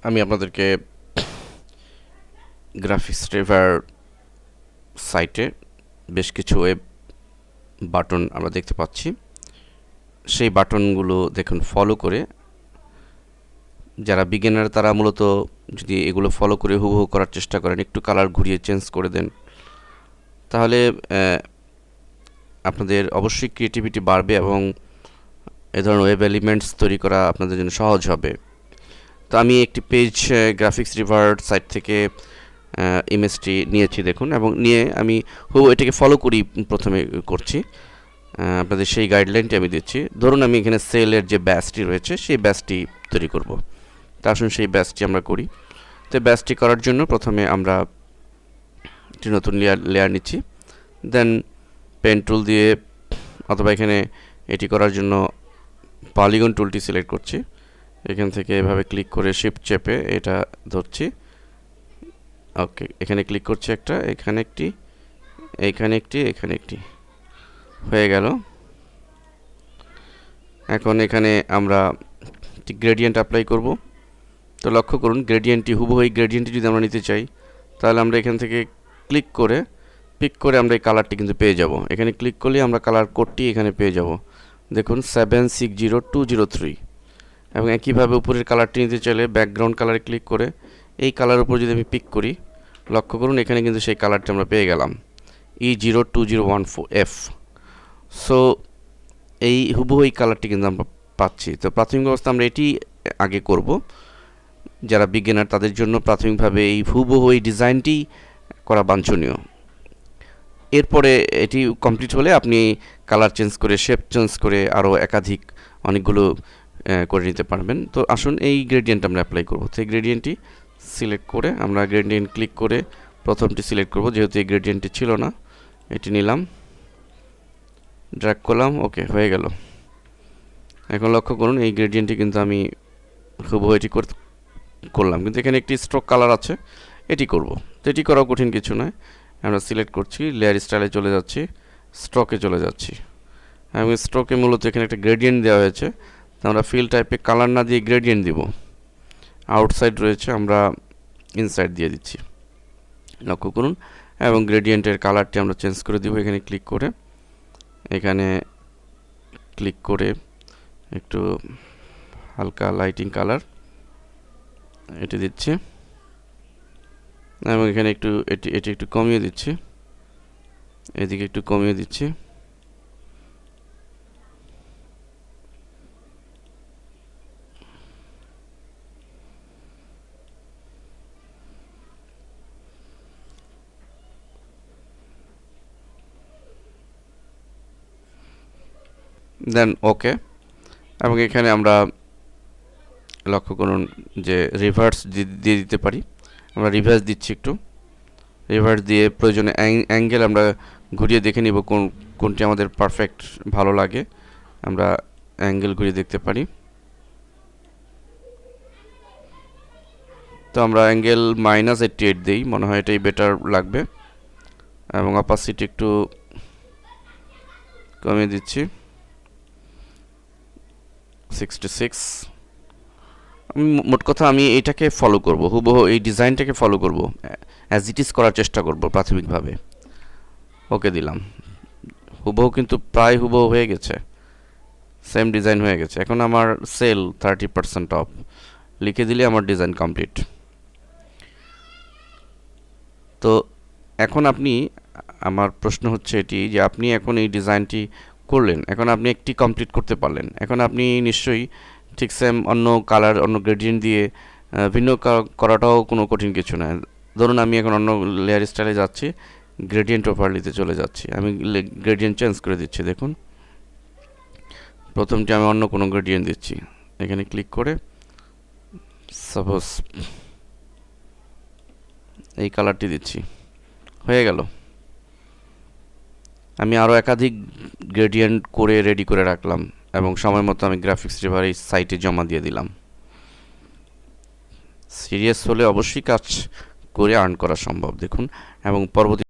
আমি আপনাদেরকে graphics river সাইটে বেশ কিছু ওয়েব বাটন আমরা দেখতে পাচ্ছি। সেই বাটনগুলো দেখুন ফলো করে, যারা বিগিনার তারা মূলত যদি এগুলো ফলো করে হুবহু করার চেষ্টা করেন, একটু কালার ঘুরিয়ে চেঞ্জ করে দেন, তাহলে আপনাদের অবশ্যই ক্রিয়েটিভিটি বাড়বে এবং এ ধরনের ওয়েব এলিমেন্টস তৈরি করা আপনাদের জন্য সহজ হবে। তো আমি একটি পেজ গ্রাফিক্স রিভার সাইট থেকে ইমেজটি নিয়েছি দেখুন, এবং নিয়ে আমি এটাকে ফলো করি প্রথমে করছি। আপনাদের সেই গাইডলাইনটি আমি দিচ্ছি। ধরুন আমি এখানে সেলের যে ব্যাচটি রয়েছে সেই ব্যাচটি তৈরি করব। তা আসুন সেই ব্যাচটি আমরা করি। তো ব্যাচটি করার জন্য প্রথমে আমরা একটি নতুন লেয়ার নিচ্ছি, দেন পেন টুল দিয়ে অথবা এখানে এটি করার জন্য পলিগন টুলটি সিলেক্ট করছি। এখান থেকে এভাবে ক্লিক করে শিফট চেপে এটা ধরছি। ওকে, এখানে ক্লিক করছি একটা, এখানে একটি, এখানে একটি, এখানে একটি, হয়ে গেল। এখন এখানে আমরা একটি গ্রেডিয়েন্ট অ্যাপ্লাই করব। তো লক্ষ্য করুন গ্রেডিয়েন্টটি হুবহু এই গ্রেডিয়েন্টটি যদি আমরা নিতে চাই, তাহলে আমরা এখান থেকে ক্লিক করে পিক করে আমরা এই কালারটি কিন্তু পেয়ে যাব। এখানে ক্লিক করলে আমরা কালার কোডটি এখানে পেয়ে যাব। দেখুন 760203। এবং একইভাবে উপরের কালারটি নিতে চাইলে ব্যাকগ্রাউন্ড কালারে ক্লিক করে এই কালার উপর যদি আমি পিক করি, লক্ষ্য করুন এখানে কিন্তু সেই কালারটি আমরা পেয়ে গেলাম, E02014F। সো এই হুবহু এই কালারটি কিন্তু আমরা পাচ্ছি। তো প্রাথমিক অবস্থা আমরা এটি আগে করব। যারা বিগিনার তাদের জন্য প্রাথমিকভাবে এই হুবহু এই ডিজাইনটি করা বাঞ্ছনীয়। এরপরে এটি কমপ্লিট হলে আপনি কালার চেঞ্জ করে, শেপ চেঞ্জ করে আরও একাধিক অনেকগুলো করে নিতে পারবেন। তো আসুন এই গ্রেডিয়েন্ট আমরা অ্যাপ্লাই করব। তো এই গ্রেডিয়েন্টটি সিলেক্ট করে আমরা গ্রেডিয়েন্ট ক্লিক করে প্রথমটি সিলেক্ট করব, যেহেতু এই গ্রেডিয়েন্টটি ছিল না। এটি নিলাম, ড্র্যাগ করলাম, ওকে হয়ে গেল। এখন লক্ষ্য করুন এই গ্রেডিয়েন্টটি কিন্তু আমি হুবহু এটি করলাম, কিন্তু এখানে একটি স্ট্রোক কালার আছে, এটি করব। তো এটি করাও কঠিন কিছু নয়। আমরা সিলেক্ট করছি, লেয়ার স্টাইলে চলে যাচ্ছি, স্ট্রোকে চলে যাচ্ছি। এবং স্ট্রোকে মূলত এখানে একটা গ্রেডিয়েন্ট দেওয়া হয়েছে। তো আমরা ফিল টাইপে কালার না দিয়ে গ্রেডিয়েন্ট দিব। আউটসাইড রয়েছে, আমরা ইনসাইড দিয়ে দিচ্ছি, লক্ষ্য করুন। এবং গ্রেডিয়েন্টের কালারটি আমরা চেঞ্জ করে দিব। এখানে ক্লিক করে, এখানে ক্লিক করে একটু হালকা লাইটিং কালার এটি দিচ্ছি, এবং এখানে একটু এটি একটু কমিয়ে দিচ্ছি, এদিকে একটু কমিয়ে দিচ্ছি। দেন ওকে। এবং এখানে আমরা লক্ষ্য করুন যে রিভার্স দিয়ে দিতে পারি। আমরা রিভার্স দিচ্ছি, একটু রিভার্স দিয়ে প্রয়োজনে অ্যাঙ্গেল আমরা ঘুরিয়ে দেখে নিব কোনটি আমাদের পারফেক্ট ভালো লাগে। আমরা অ্যাঙ্গেল ঘুরিয়ে দেখতে পারি। তো আমরা অ্যাঙ্গেল -88 দিই, মনে হয় এটাই বেটার লাগবে। এবং অপাসিটি একটু কমিয়ে দিচ্ছি, 66। মোট কথা আমি এইটাকে ফলো করব, হুবহু এই ডিজাইনটাকে ফলো করব, অ্যাজ ইট ইজ করার চেষ্টা করব প্রাথমিকভাবে। ওকে দিলাম, হুবহু কিন্তু প্রায় হুবহু হয়ে গেছে, সেম ডিজাইন হয়ে গেছে। এখন আমার সেল 30% অফ লিখে দিলে আমার ডিজাইন কমপ্লিট। তো এখন আপনি, আমার প্রশ্ন হচ্ছে এটি যে আপনি এখন এই ডিজাইনটি করলেন, এখন আপনি একটি কমপ্লিট করতে পারলেন। এখন আপনি নিশ্চয়ই ঠিক সেম অন্য কালার, অন্য গ্রেডিয়েন্ট দিয়ে ভিন্ন করাটাও কোনো কঠিন কিছু নয়। ধরুন আমি এখন অন্য লেয়ার স্টাইলে যাচ্ছি, গ্রেডিয়েন্ট ওভারলিতে চলে যাচ্ছি, আমি গ্রেডিয়েন্ট চেঞ্জ করে দিচ্ছি। দেখুন প্রথমটি আমি অন্য কোনো গ্রেডিয়েন্ট দিচ্ছি, এখানে ক্লিক করে সাপোজ এই কালারটি দিচ্ছি, হয়ে গেল। আমি আরও একাধিক গ্রেডিয়েন্ট করে রেডি করে রাখলাম এবং সময় মতো আমি গ্রাফিক্স রিভার এই সাইটে জমা দিয়ে দিলাম। সিরিয়াস হলে অবশ্যই কাজ করে আর্ন করা সম্ভব, দেখুন। এবং পরবর্তী